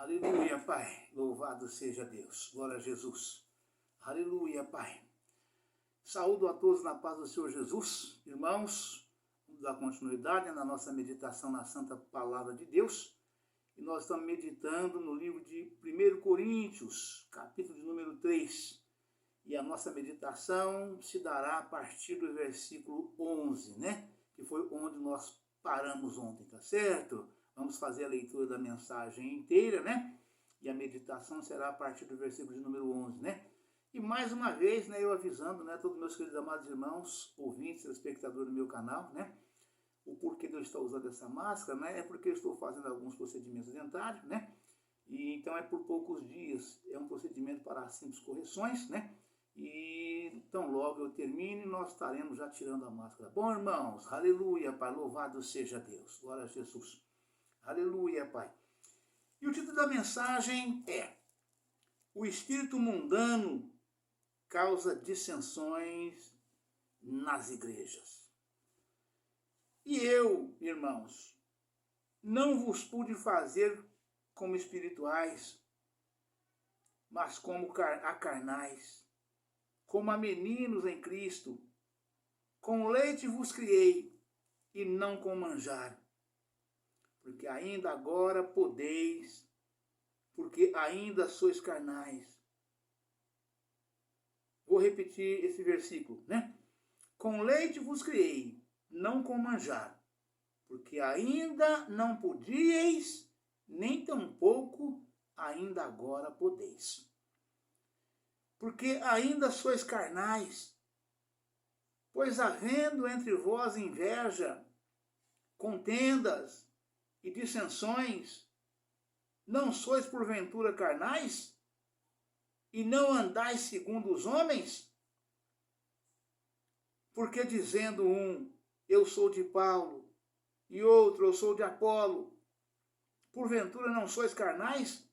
Aleluia, Pai. Louvado seja Deus. Glória a Jesus. Aleluia, Pai. Saúdo a todos na paz do Senhor Jesus. Irmãos, vamos dar continuidade na nossa meditação na Santa Palavra de Deus. E nós estamos meditando no livro de 1 Coríntios, capítulo de número 3. E a nossa meditação se dará a partir do versículo 11, né? Que foi onde nós paramos ontem, tá certo? Vamos fazer a leitura da mensagem inteira, né? E a meditação será a partir do versículo de número 11, né? E mais uma vez, né, eu avisando, né, todos meus queridos amados irmãos, ouvintes, espectadores do meu canal, né? O porquê de eu estar usando essa máscara, né? É porque eu estou fazendo alguns procedimentos dentários, né? E então é por poucos dias, é um procedimento para simples correções, né? E então logo eu termine, nós estaremos já tirando a máscara. Bom, irmãos, aleluia, Pai, louvado seja Deus, glória a Jesus. Aleluia, Pai. E o título da mensagem é: o espírito mundano causa dissensões nas igrejas. E eu, irmãos, não vos pude fazer como espirituais, mas como a carnais, como a meninos em Cristo. Com leite vos criei, e não com manjar. Porque ainda agora podeis, porque ainda sois carnais. Vou repetir esse versículo, né? Com leite vos criei, não com manjar, porque ainda não podíeis, nem tampouco ainda agora podeis. Porque ainda sois carnais, pois havendo entre vós inveja, contendas e dissensões, não sois porventura carnais? E não andais segundo os homens? Porque dizendo um, eu sou de Paulo, e outro, eu sou de Apolo, porventura não sois carnais?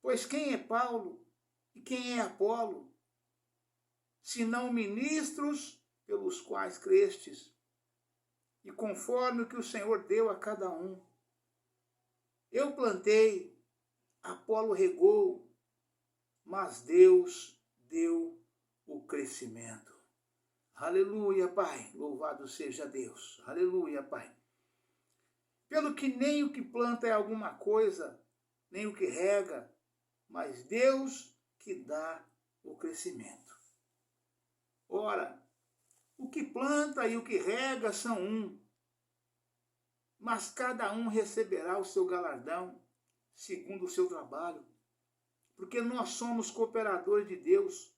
Pois quem é Paulo e quem é Apolo, senão ministros pelos quais crestes, e conforme o que o Senhor deu a cada um? Eu plantei, Apolo regou, mas Deus deu o crescimento. Aleluia, Pai, louvado seja Deus. Aleluia, Pai. Pelo que nem o que planta é alguma coisa, nem o que rega, mas Deus que dá o crescimento. Ora, o que planta e o que rega são um, mas cada um receberá o seu galardão, segundo o seu trabalho. Porque nós somos cooperadores de Deus.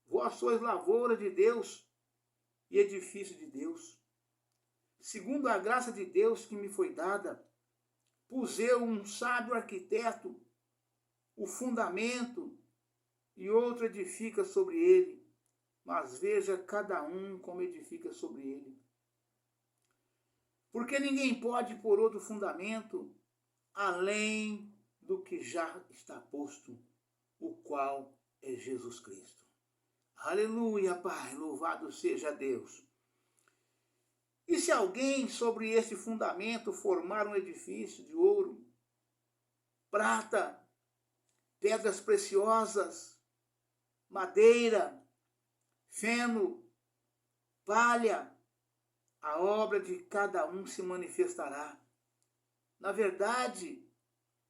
Vós sois lavoura de Deus e edifício de Deus. Segundo a graça de Deus que me foi dada, pus eu um sábio arquiteto, o fundamento, e outro edifica sobre ele. Mas veja cada um como edifica sobre ele. Porque ninguém pode pôr outro fundamento além do que já está posto, o qual é Jesus Cristo. Aleluia, Pai, louvado seja Deus. E se alguém sobre esse fundamento formar um edifício de ouro, prata, pedras preciosas, madeira, feno, palha, a obra de cada um se manifestará. Na verdade,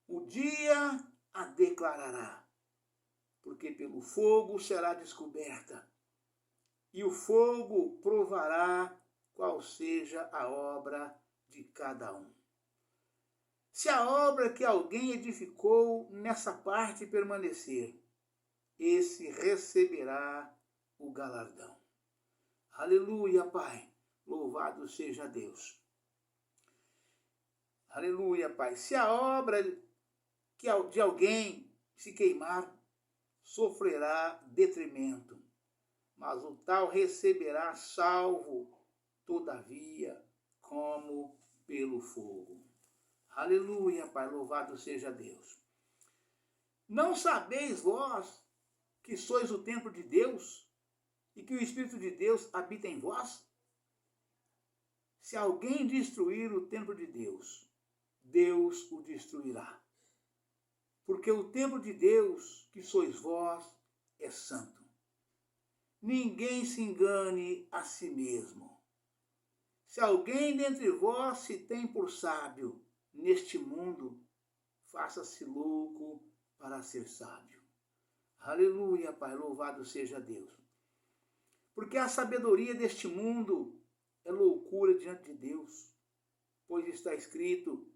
o dia a declarará, porque pelo fogo será descoberta, e o fogo provará qual seja a obra de cada um. Se a obra que alguém edificou nessa parte permanecer, esse receberá o galardão. Aleluia, Pai, louvado seja Deus. Aleluia, Pai. Se a obra de alguém se queimar, sofrerá detrimento, mas o tal receberá salvo, todavia, como pelo fogo. Aleluia, Pai, louvado seja Deus. Não sabeis vós que sois o templo de Deus e que o Espírito de Deus habita em vós? Se alguém destruir o templo de Deus, Deus o destruirá. Porque o templo de Deus, que sois vós, é santo. Ninguém se engane a si mesmo. Se alguém dentre vós se tem por sábio neste mundo, faça-se louco para ser sábio. Aleluia, Pai, louvado seja Deus. Porque a sabedoria deste mundo é loucura diante de Deus, pois está escrito,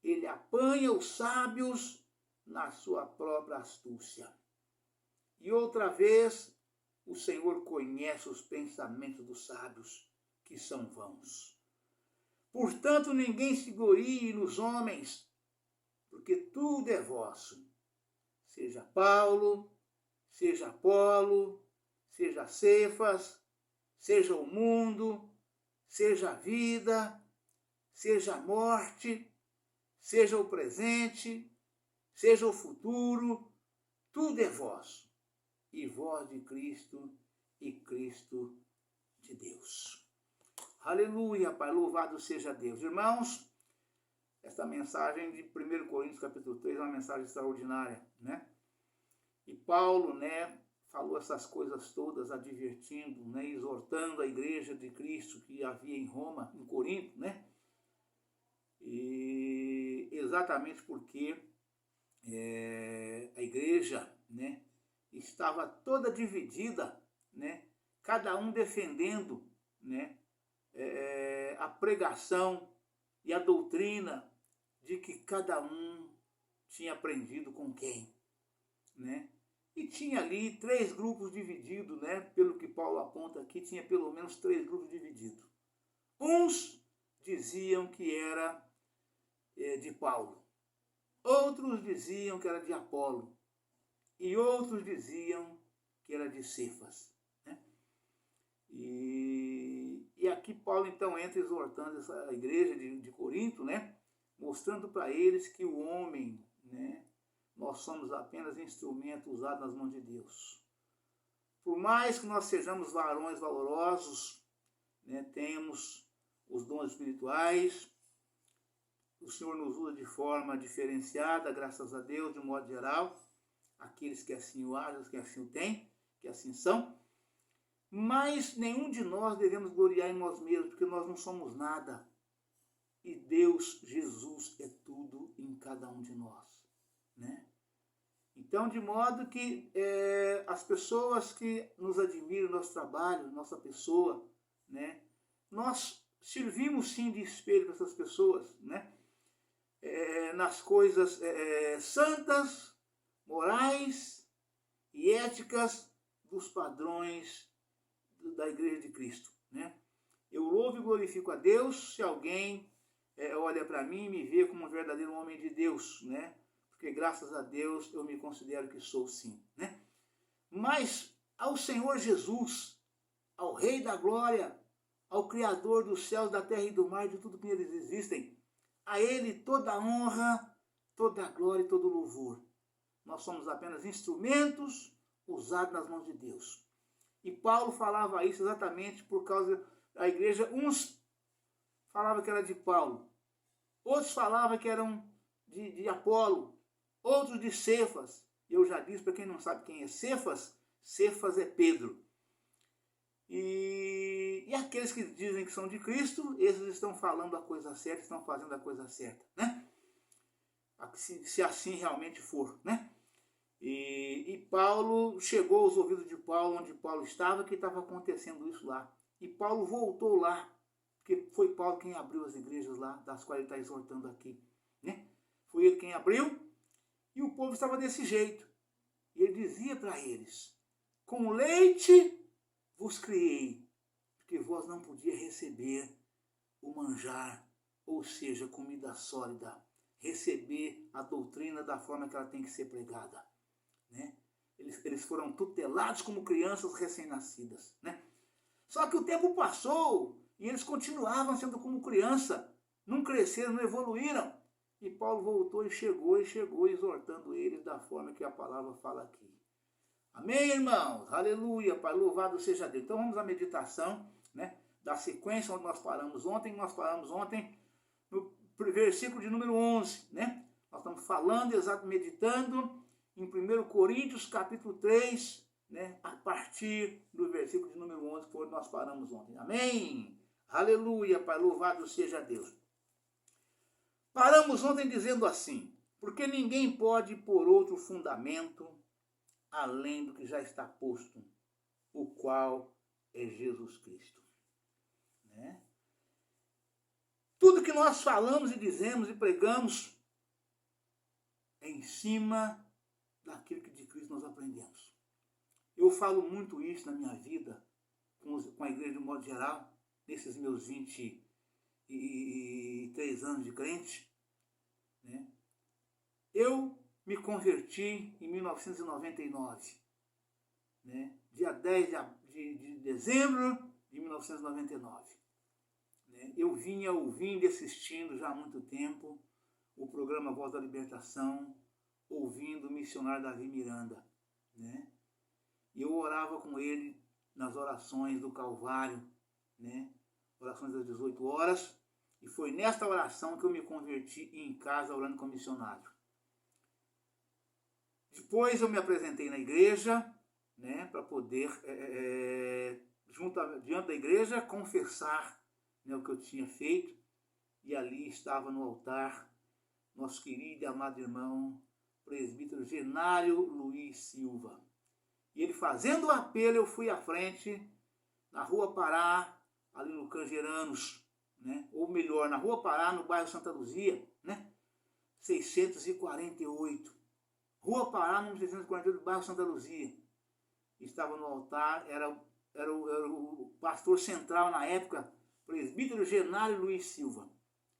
ele apanha os sábios na sua própria astúcia. E outra vez, o Senhor conhece os pensamentos dos sábios, que são vãos. Portanto, ninguém se glorie nos homens, porque tudo é vosso. Seja Paulo, seja Apolo, seja Cefas, seja o mundo, seja a vida, seja a morte, seja o presente, seja o futuro, tudo é vosso, e vós de Cristo, e Cristo de Deus. Aleluia, Pai, louvado seja Deus. Irmãos, esta mensagem de 1 Coríntios capítulo 3 é uma mensagem extraordinária, né? E Paulo, né, falou essas coisas todas, advertindo, né, exortando a igreja de Cristo que havia em Roma, em Corinto, né? E exatamente porque a igreja, né, estava toda dividida, né, cada um defendendo, né, a pregação e a doutrina de que cada um tinha aprendido com quem, né? E tinha ali 3 grupos divididos, né? Pelo que Paulo aponta aqui, tinha pelo menos 3 grupos divididos. Uns diziam que era de Paulo, outros diziam que era de Apolo, e outros diziam que era de Cefas, né? E aqui Paulo então entra exortando essa igreja de Corinto, né? Mostrando para eles que o homem, né, nós somos apenas instrumento usado nas mãos de Deus. Por mais que nós sejamos varões valorosos, né, temos os dons espirituais, o Senhor nos usa de forma diferenciada, graças a Deus, de um modo geral, aqueles que assim o agem, que assim o têm, que assim são, mas nenhum de nós devemos gloriar em nós mesmos, porque nós não somos nada. E Deus, Jesus, é tudo em cada um de nós, né? Então, de modo que as pessoas que nos admiram, nosso trabalho, nossa pessoa, né? Nós servimos sim de espelho para essas pessoas, né? Nas coisas santas, morais e éticas dos padrões da Igreja de Cristo, né? Eu louvo e glorifico a Deus se alguém olha para mim e me vê como um verdadeiro homem de Deus, né? Porque graças a Deus eu me considero que sou sim, né? Mas ao Senhor Jesus, ao Rei da Glória, ao Criador dos céus, da terra e do mar, de tudo que neles existem, a Ele toda a honra, toda a glória e todo o louvor. Nós somos apenas instrumentos usados nas mãos de Deus. E Paulo falava isso exatamente por causa da igreja. Uns falavam que era de Paulo, outros falavam que eram de Apolo, outros de Cefas. Eu já disse, para quem não sabe quem é Cefas, Cefas é Pedro. E aqueles que dizem que são de Cristo, esses estão falando a coisa certa, estão fazendo a coisa certa, né? Se assim realmente for, né? E Paulo chegou aos ouvidos de Paulo, onde Paulo estava, que estava acontecendo isso lá. E Paulo voltou lá, porque foi Paulo quem abriu as igrejas lá, das quais ele está exortando aqui, né? Foi ele quem abriu, e o povo estava desse jeito. E ele dizia para eles, com leite vos criei, porque vós não podia receber o manjar, ou seja, comida sólida, receber a doutrina da forma que ela tem que ser pregada, né? Eles foram tutelados como crianças recém-nascidas, né? Só que o tempo passou e eles continuavam sendo como criança, não cresceram, não evoluíram. E Paulo voltou e chegou exortando eles da forma que a palavra fala aqui. Amém, irmãos? Aleluia, Pai, louvado seja Deus. Então vamos à meditação, né, da sequência onde nós paramos ontem. Nós paramos ontem no versículo de número 11, né? Nós estamos falando, meditando em 1 Coríntios, capítulo 3, né? A partir do versículo de número 11, que foi onde nós paramos ontem. Amém? Aleluia, Pai, louvado seja Deus. Paramos ontem dizendo assim: porque ninguém pode pôr outro fundamento além do que já está posto, o qual é Jesus Cristo. Né? Tudo que nós falamos e dizemos e pregamos é em cima daquilo que de Cristo nós aprendemos. Eu falo muito isso na minha vida, com a igreja de um modo geral, nesses meus 23 anos de crente. Né? Eu me converti em 1999, né? Dia 10 de dezembro de 1999. Né? Eu vinha ouvindo e assistindo já há muito tempo o programa Voz da Libertação, ouvindo o missionário Davi Miranda. Né? E eu orava com ele nas orações do Calvário, né? Orações das 18 horas, e foi nesta oração que eu me converti em casa orando com o missionário. Depois eu me apresentei na igreja, né, para poder, diante da igreja, confessar, né, o que eu tinha feito. E ali estava no altar nosso querido e amado irmão, presbítero Genário Luiz Silva. E ele fazendo o apelo, eu fui à frente, na Rua Pará, ali no Cangeranos, né, ou melhor, na Rua Pará, no bairro Santa Luzia, né, 648. Rua Pará, número 648, bairro Santa Luzia. Estava no altar, era o pastor central na época, presbítero Genário Luiz Silva.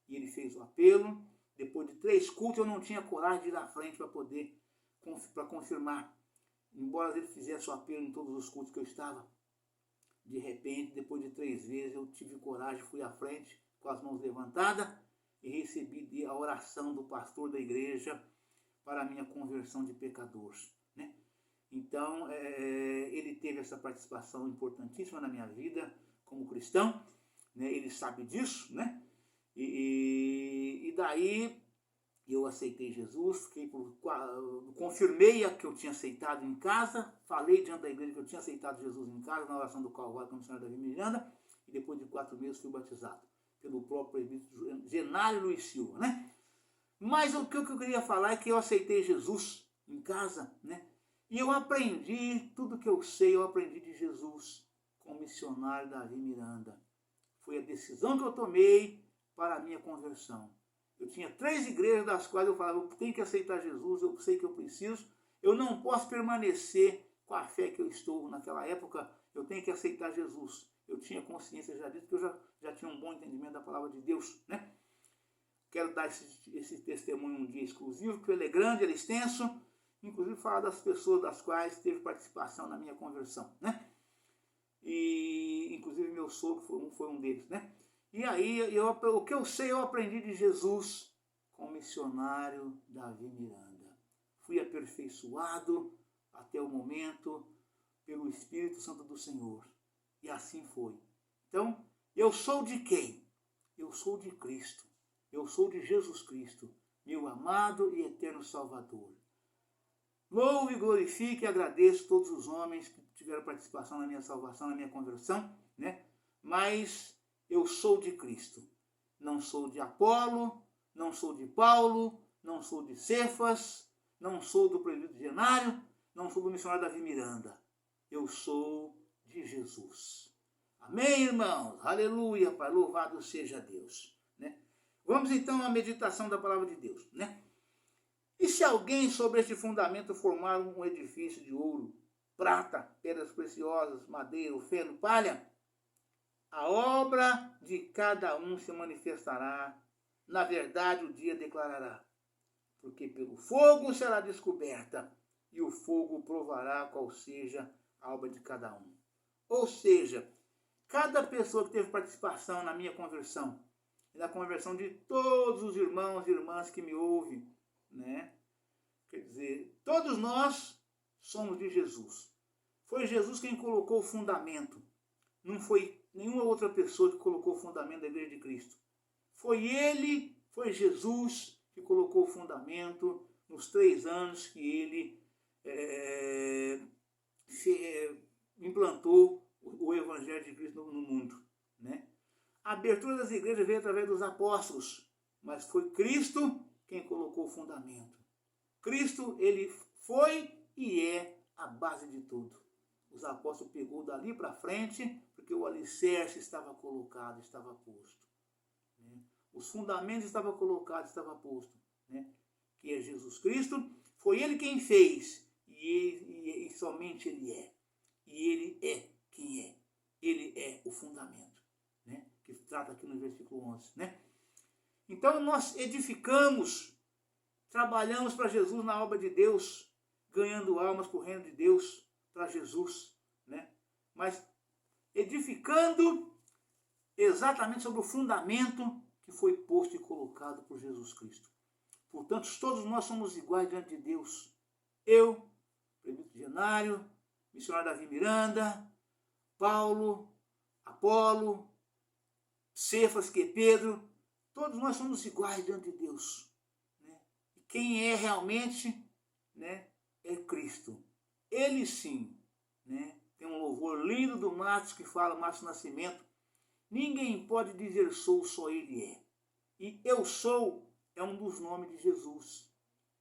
E ele fez o apelo. Depois de 3 cultos, eu não tinha coragem de ir à frente para confirmar. Embora ele fizesse o apelo em todos os cultos que eu estava. De repente, depois de 3 vezes, eu tive coragem, fui à frente, com as mãos levantadas, e recebi a oração do pastor da igreja para a minha conversão de pecadores. Né? Então, ele teve essa participação importantíssima na minha vida como cristão, né? Ele sabe disso, né? E daí eu aceitei Jesus, confirmei que eu tinha aceitado em casa, falei diante da igreja que eu tinha aceitado Jesus em casa, na oração do Calvário com o missionário Davi Miranda, e depois de 4 meses fui batizado pelo próprio presbítero Genário Luiz Silva, né? Mas o que eu queria falar é que eu aceitei Jesus em casa, né? E eu aprendi tudo que eu sei, eu aprendi de Jesus com o missionário Davi Miranda. Foi a decisão que eu tomei para a minha conversão. Eu tinha 3 igrejas das quais eu falava, eu tenho que aceitar Jesus, eu sei que eu preciso, eu não posso permanecer com a fé que eu estou naquela época, eu tenho que aceitar Jesus. Eu tinha consciência já disso, porque eu já tinha um bom entendimento da palavra de Deus, né? Quero dar esse testemunho um dia exclusivo, porque ele é grande, ele é extenso, inclusive falar das pessoas das quais teve participação na minha conversão, né? E inclusive meu sogro foi um deles, né? E aí, o que eu sei, eu aprendi de Jesus com o missionário Davi Miranda. Fui aperfeiçoado até o momento pelo Espírito Santo do Senhor. E assim foi. Então, eu sou de quem? Eu sou de Cristo. Eu sou de Jesus Cristo, meu amado e eterno Salvador. Louvo e glorifico e agradeço todos os homens que tiveram participação na minha salvação, na minha conversão, né? Mas eu sou de Cristo. Não sou de Apolo, não sou de Paulo, não sou de Cefas, não sou do presbítero Genário, não sou do missionário Davi Miranda. Eu sou de Jesus. Amém, irmãos? Aleluia, Pai. Louvado seja Deus. Né? Vamos então à meditação da palavra de Deus. Né? E se alguém sobre este fundamento formar um edifício de ouro, prata, pedras preciosas, madeira, feno, palha, a obra de cada um se manifestará, na verdade o dia declarará, porque pelo fogo será descoberta, e o fogo provará qual seja a obra de cada um. Ou seja, cada pessoa que teve participação na minha conversão, e na conversão de todos os irmãos e irmãs que me ouvem, né? Quer dizer, todos nós somos de Jesus. Foi Jesus quem colocou o fundamento. Não foi nenhuma outra pessoa que colocou o fundamento da Igreja de Cristo. Foi Ele, Foi Jesus que colocou o fundamento nos 3 anos que ele implantou o Evangelho de Cristo no mundo, né? A abertura das igrejas veio através dos apóstolos, mas foi Cristo quem colocou o fundamento. Cristo, ele foi e é a base de tudo. Os apóstolos pegou dali para frente, porque o alicerce estava colocado, estava posto, né? Os fundamentos estavam colocados, estava posto, né? Que é Jesus Cristo. Foi ele quem fez, e somente ele é. E ele é quem é. Ele é o fundamento, né? Que trata aqui no versículo 11, né? Então nós edificamos, trabalhamos para Jesus na obra de Deus, ganhando almas para o reino de Deus, para Jesus, né? Mas edificando exatamente sobre o fundamento que foi posto e colocado por Jesus Cristo. Portanto, todos nós somos iguais diante de Deus. Eu, presbítero Genário, missionário Davi Miranda, Paulo, Apolo, Cefas, que Pedro, todos nós somos iguais diante de Deus, né? E quem é realmente, né, é Cristo. Ele sim, né? Tem um louvor lindo do Márcio que fala, Márcio Nascimento: ninguém pode dizer sou, só ele é. E eu sou é um dos nomes de Jesus.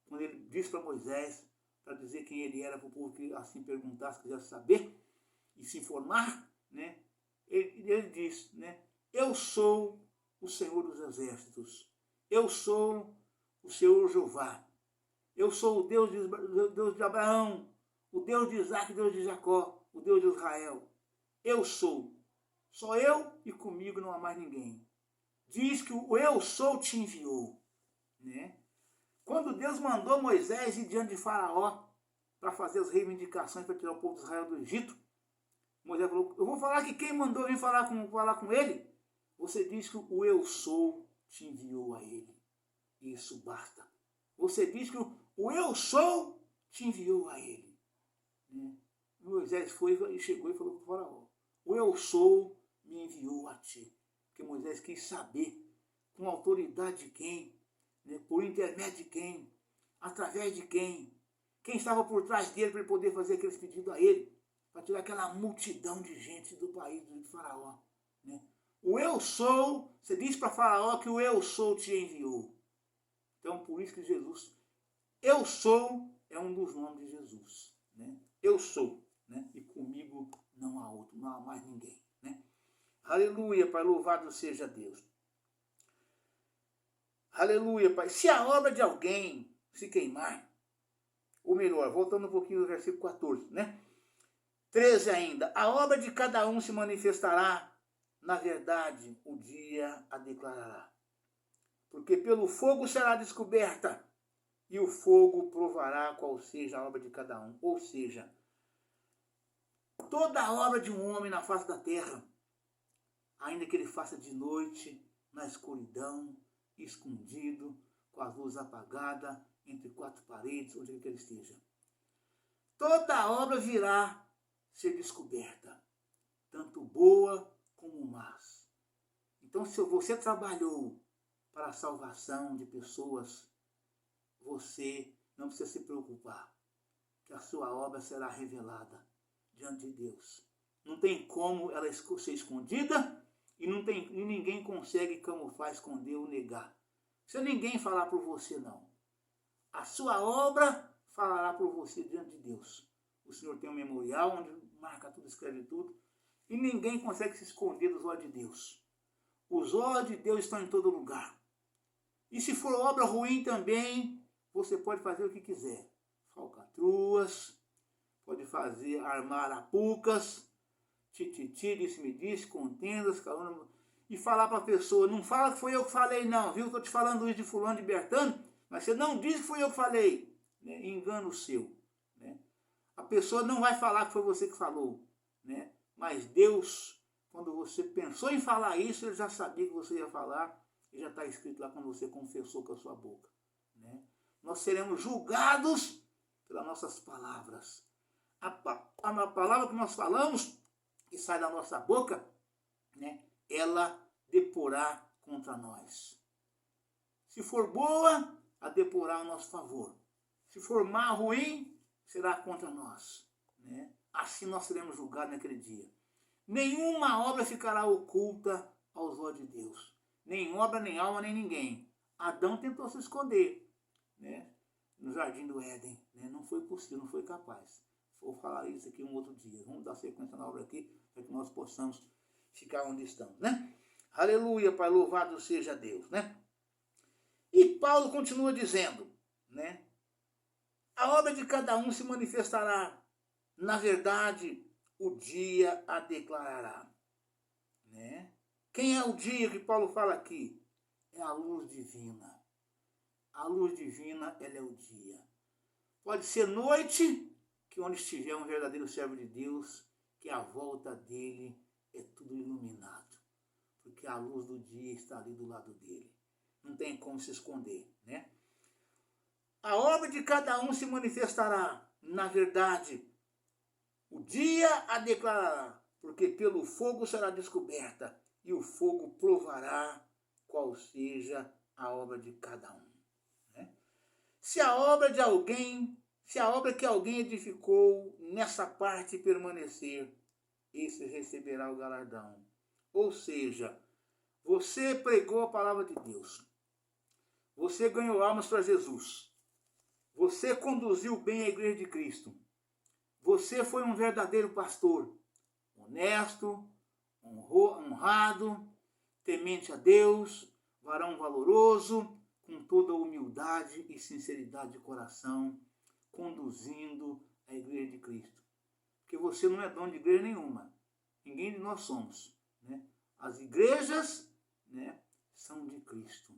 Quando ele disse para Moisés, para dizer quem ele era, para o povo que assim perguntasse, quisesse saber e se informar, né? Ele diz, né? Eu sou o Senhor dos Exércitos. Eu sou o Senhor Jeová. Eu sou o Deus de Abraão, o Deus de Isaac, o Deus de Jacó, o Deus de Israel. Eu sou. Só eu e comigo não há mais ninguém. Diz que o eu sou te enviou, né? Quando Deus mandou Moisés ir diante de Faraó para fazer as reivindicações para tirar o povo de Israel do Egito, Moisés falou: eu vou falar que quem mandou vir falar com ele, você diz que o eu sou te enviou a ele. Isso basta. Você diz que o eu sou te enviou a ele, né? Moisés foi e chegou e falou para o Faraó: o eu sou me enviou a ti. Porque Moisés quis saber com autoridade de quem, né? Por intermédio de quem, através de quem estava por trás dele para ele poder fazer aqueles pedidos a ele, para tirar aquela multidão de gente do país de Faraó, né? O eu sou, você diz para Faraó que o eu sou te enviou. Então, por isso que Jesus, eu sou, é um dos nomes de Jesus, né? Eu sou, né? E comigo não há outro, não há mais ninguém, né? Aleluia, Pai, louvado seja Deus. Aleluia, Pai. Se a obra de alguém se queimar, ou melhor, voltando um pouquinho no versículo 14, né? 13 ainda, a obra de cada um se manifestará, na verdade, o dia a declarará. Porque pelo fogo será descoberta, e o fogo provará qual seja a obra de cada um. Ou seja, toda a obra de um homem na face da terra, ainda que ele faça de noite, na escuridão, escondido, com a luz apagada, entre 4 paredes, onde quer que ele esteja, toda a obra virá ser descoberta, tanto boa como más. Então, se você trabalhou para a salvação de pessoas, você não precisa se preocupar, que a sua obra será revelada diante de Deus. Não tem como ela ser escondida, e ninguém consegue camuflar, esconder ou negar. Se ninguém falar por você, não. A sua obra falará por você diante de Deus. O Senhor tem um memorial onde marca tudo, escreve tudo, e ninguém consegue se esconder dos olhos de Deus. Os olhos de Deus estão em todo lugar. E se for obra ruim também, você pode fazer o que quiser. Falcatruas, pode fazer, armar arapucas, tititi, disse-me-disse, contendas, calúnia, e falar para a pessoa: não fala que foi eu que falei não, viu? Estou te falando isso de fulano, de Bertano, mas você não disse que foi eu que falei, né? Engano seu, né? A pessoa não vai falar que foi você que falou, né? Mas Deus, quando você pensou em falar isso, Ele já sabia que você ia falar, e já está escrito lá quando você confessou com a sua boca, né? Nós seremos julgados pelas nossas palavras. A palavra que nós falamos, que sai da nossa boca, né, ela deporá contra nós. Se for boa, a depurar ao nosso favor. Se for má, ruim, será contra nós. Né? Assim nós seremos julgados naquele dia. Nenhuma obra ficará oculta aos olhos de Deus. Nem obra, nem alma, nem ninguém. Adão tentou se esconder, né? No jardim do Éden. Né? Não foi possível, não foi capaz. Vou falar isso aqui um outro dia. Vamos dar sequência na obra aqui, para que nós possamos ficar onde estamos, né? Aleluia, Pai, louvado seja Deus, né? E Paulo continua dizendo, né? A obra de cada um se manifestará. Na verdade, o dia a declarará. Né? Quem é o dia que Paulo fala aqui? É a luz divina. A luz divina, ela é o dia. Pode ser noite, que onde estiver um verdadeiro servo de Deus, que a volta dele é tudo iluminado. Porque a luz do dia está ali do lado dele. Não tem como se esconder, né? A obra de cada um se manifestará. Na verdade, o dia a declarará, porque pelo fogo será descoberta, e o fogo provará qual seja a obra de cada um. Né? Se a obra que alguém edificou nessa parte permanecer, esse receberá o galardão. Ou seja, você pregou a palavra de Deus. Você ganhou almas para Jesus. Você conduziu bem a igreja de Cristo. Você foi um verdadeiro pastor, honesto, honrado, temente a Deus, varão valoroso, com toda humildade e sinceridade de coração, conduzindo a igreja de Cristo. Porque você não é dono de igreja nenhuma. Ninguém de nós somos. Né? As igrejas, né, são de Cristo.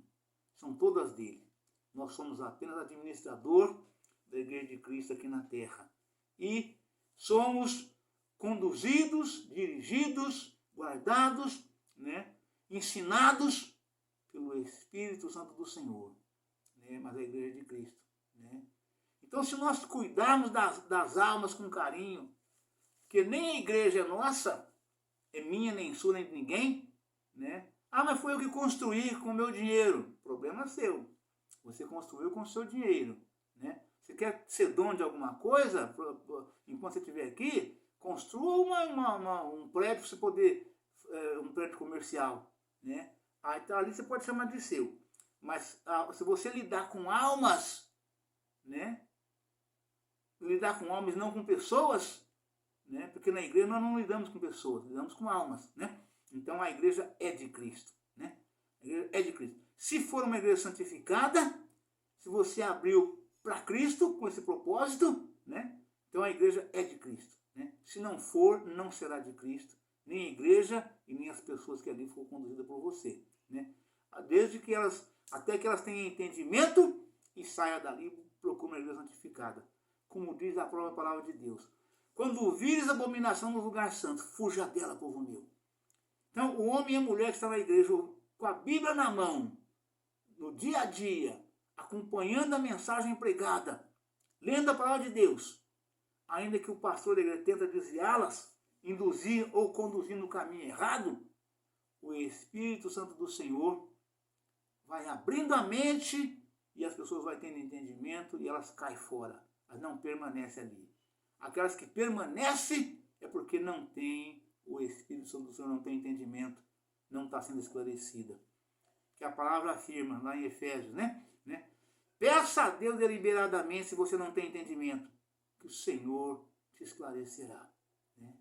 São todas dele. Nós somos apenas administrador da igreja de Cristo aqui na terra. E somos conduzidos, dirigidos, guardados, né, ensinados pelo Espírito Santo do Senhor. Né, mas a igreja de Cristo. Né? Então, se nós cuidarmos das almas com carinho, que nem a igreja é nossa, é minha, nem sua, nem de ninguém, né? Ah, mas foi eu que construí com o meu dinheiro. Problema seu. Você construiu com o seu dinheiro. Né? Você quer ser dono de alguma coisa? Enquanto você estiver aqui, construa um prédio para você poder, um prédio comercial. Né? Aí, então, ali você pode chamar de seu. Mas se você lidar com almas, né? Lidar com almas, não com pessoas, né? Porque na igreja nós não lidamos com pessoas, lidamos com almas. Né? Então a igreja é de Cristo. Né? A igreja é de Cristo. Se for uma igreja santificada, se você abriu para Cristo com esse propósito, né? Então a igreja é de Cristo. Né? Se não for, não será de Cristo, nem a igreja e nem as pessoas que ali foram conduzidas por você. Né? Desde que até que elas tenham entendimento e saia dali e procure uma igreja santificada. Como diz a própria palavra de Deus. Quando vires abominação no lugar santo, fuja dela, povo meu. Então, o homem e a mulher que estão na igreja, com a Bíblia na mão, no dia a dia, acompanhando a mensagem pregada, lendo a palavra de Deus, ainda que o pastor da igreja tenta desviá-las, induzir ou conduzir no caminho errado, o Espírito Santo do Senhor vai abrindo a mente e as pessoas vão tendo entendimento e elas caem fora. Elas não permanecem ali. Aquelas que permanecem é porque não tem o Espírito Santo do Senhor, não tem entendimento, não está sendo esclarecida. Que a palavra afirma lá em Efésios, né? Peça a Deus deliberadamente, se você não tem entendimento, que o Senhor te esclarecerá. Né?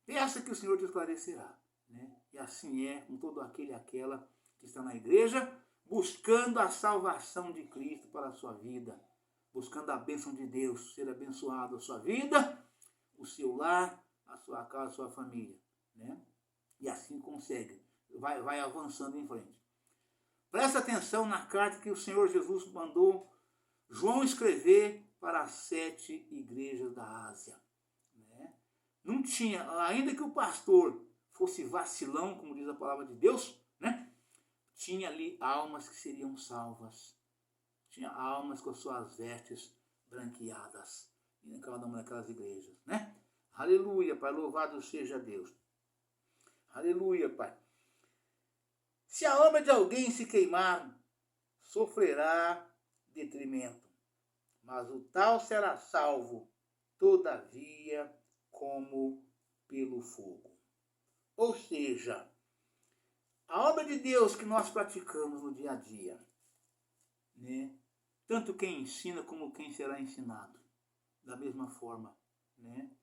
Peça que o Senhor te esclarecerá. Né? E assim é com todo aquele e aquela que está na igreja, buscando a salvação de Cristo para a sua vida, buscando a bênção de Deus, ser abençoado a sua vida, o seu lar, a sua casa, a sua família. Né? E assim consegue, vai avançando em frente. Presta atenção na carta que o Senhor Jesus mandou João escrever para as 7 igrejas da Ásia. Né? Não tinha, ainda que o pastor fosse vacilão, como diz a palavra de Deus, né? Tinha ali almas que seriam salvas. Tinha almas com as suas vestes branqueadas em cada uma daquelas igrejas. Né? Aleluia, Pai, louvado seja Deus. Aleluia, Pai. Se a obra de alguém se queimar, sofrerá detrimento, mas o tal será salvo, todavia, como pelo fogo. Ou seja, a obra de Deus que nós praticamos no dia a dia, né? Tanto quem ensina como quem será ensinado, da mesma forma, né?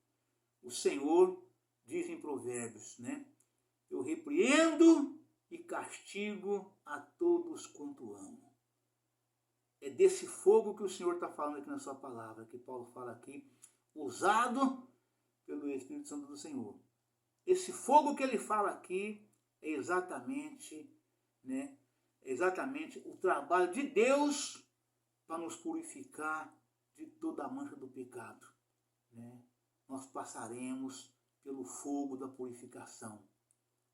O Senhor diz em Provérbios, né? Eu repreendo e castigo a todos quanto amo. É desse fogo que o Senhor está falando aqui na sua palavra, que Paulo fala aqui, usado pelo Espírito Santo do Senhor. Esse fogo que ele fala aqui é exatamente, né, exatamente o trabalho de Deus para nos purificar de toda a mancha do pecado, né? Nós passaremos pelo fogo da purificação.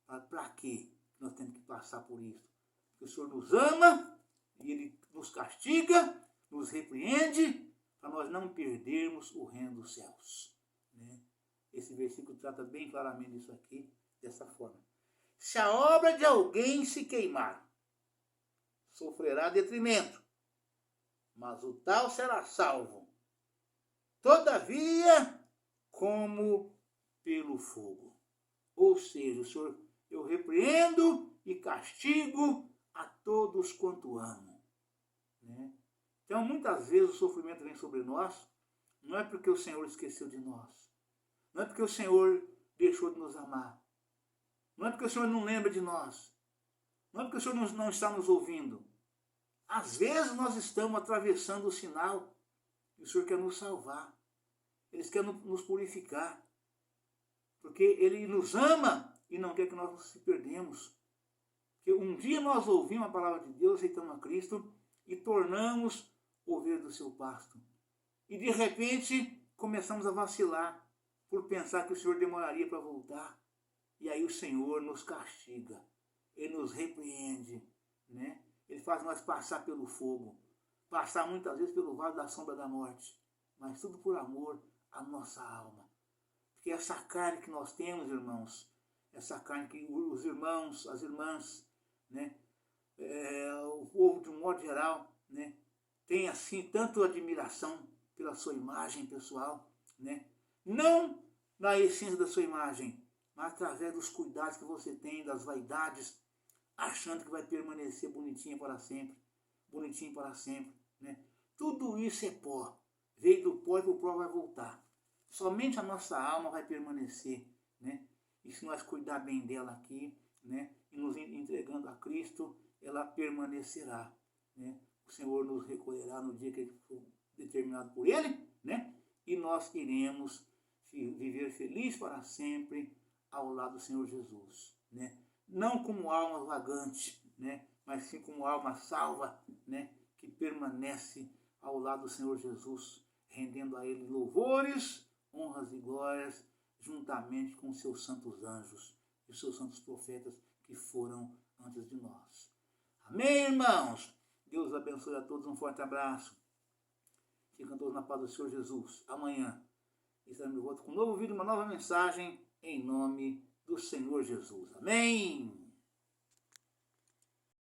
Para quê nós temos que passar por isso? Porque o Senhor nos ama e Ele nos castiga, nos repreende, para nós não perdermos o reino dos céus, né? Esse versículo trata bem claramente disso aqui, dessa forma. Se a obra de alguém se queimar, sofrerá detrimento, mas o tal será salvo, todavia, como pelo fogo. Ou seja, o Senhor, eu repreendo e castigo a todos quanto amo, né? Então, muitas vezes o sofrimento vem sobre nós, não é porque o Senhor esqueceu de nós, não é porque o Senhor deixou de nos amar, não é porque o Senhor não lembra de nós, não é porque o Senhor não está nos ouvindo. Às vezes nós estamos atravessando o sinal e o Senhor quer nos salvar, Ele quer nos purificar, porque Ele nos ama e não quer que nós nos perdemos. Porque um dia nós ouvimos a palavra de Deus, aceitamos a Cristo e tornamos ovelha do seu pasto. E de repente começamos a vacilar por pensar que o Senhor demoraria para voltar. E aí o Senhor nos castiga, Ele nos repreende, né? Ele faz nós passar pelo fogo, passar muitas vezes pelo vale da sombra da morte, mas tudo por amor à nossa alma. Porque essa carne que nós temos, irmãos, essa carne que os irmãos, as irmãs, né, o povo de um modo geral, né, tem assim tanto admiração pela sua imagem pessoal, né, não na essência da sua imagem, mas através dos cuidados que você tem, das vaidades, achando que vai permanecer bonitinho para sempre, né? Tudo isso é pó, veio do pó e o pó vai voltar. Somente a nossa alma vai permanecer, né? E se nós cuidar bem dela aqui, né, e nos entregando a Cristo, ela permanecerá, né? O Senhor nos recolherá no dia que for determinado por Ele, né? E nós iremos viver feliz para sempre ao lado do Senhor Jesus, né? Não como alma vagante, né? Mas sim como alma salva, né? Que permanece ao lado do Senhor Jesus, rendendo a Ele louvores, honras e glórias, juntamente com os seus santos anjos e os seus santos profetas que foram antes de nós. Amém, irmãos? Deus abençoe a todos, um forte abraço. Ficam todos na paz do Senhor Jesus. Amanhã estaremos de volta com um novo vídeo, uma nova mensagem, em nome do Senhor Jesus. Amém?